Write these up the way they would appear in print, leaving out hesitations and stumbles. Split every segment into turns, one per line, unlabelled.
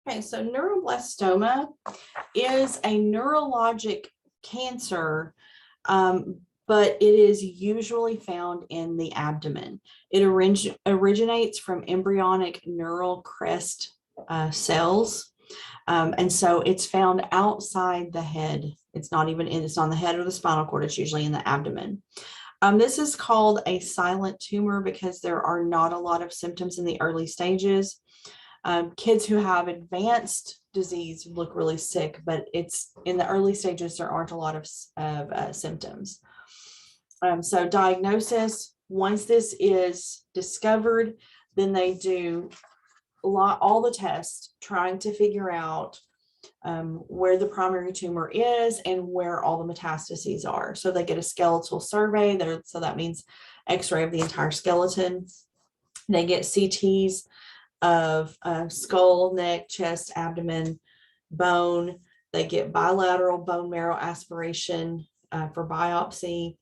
Okay, so neuroblastoma is a neurologic cancer, but it is usually found in the abdomen. It originates from embryonic neural crest cells. And so it's found outside the head. It's not on the head or the spinal cord. It's usually in the abdomen. This is called a silent tumor because there are not a lot of symptoms in the early stages. Kids who have advanced disease look really sick, but it's in the early stages, there aren't a lot of symptoms. So diagnosis, once this is discovered, then they do all the tests trying to figure out where the primary tumor is and where all the metastases are. So they get a skeletal survey, so that means x-ray of the entire skeleton. They get CTs of skull, neck, chest, abdomen, bone. They get bilateral bone marrow aspiration for biopsy.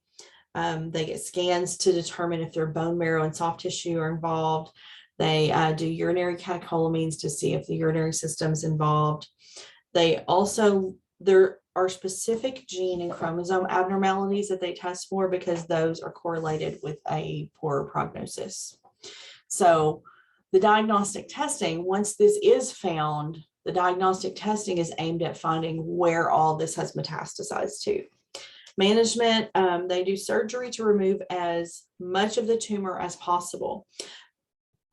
They get scans to determine if their bone marrow and soft tissue are involved. They do urinary catecholamines to see if the urinary system is involved. There are specific gene and chromosome abnormalities that they test for because those are correlated with a poorer prognosis. So the diagnostic testing, once this is found, the diagnostic testing is aimed at finding where all this has metastasized to. Management, they do surgery to remove as much of the tumor as possible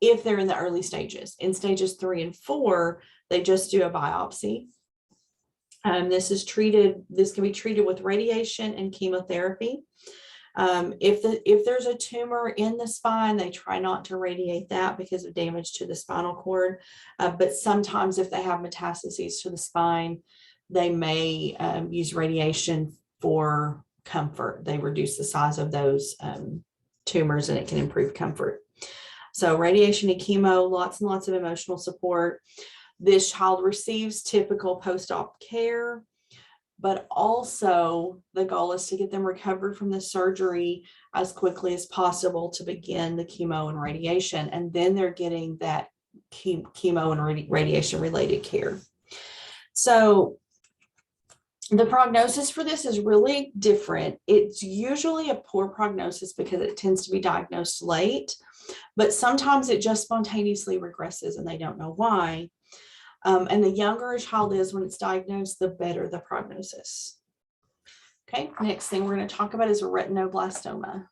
if they're in the early stages. In stages 3 and 4, they just do a biopsy. This can be treated with radiation and chemotherapy. If there's a tumor in the spine, they try not to radiate that because of damage to the spinal cord. But sometimes if they have metastases to the spine, they may use radiation for comfort. They reduce the size of those tumors and it can improve comfort. So radiation and chemo, lots and lots of emotional support. This child receives typical post-op care, but also the goal is to get them recovered from the surgery as quickly as possible to begin the chemo and radiation. And then they're getting that chemo and radiation related care. So the prognosis for this is really different. It's usually a poor prognosis because it tends to be diagnosed late, but sometimes it just spontaneously regresses and they don't know why. And the younger a child is when it's diagnosed, the better the prognosis. Okay, next thing we're going to talk about is retinoblastoma.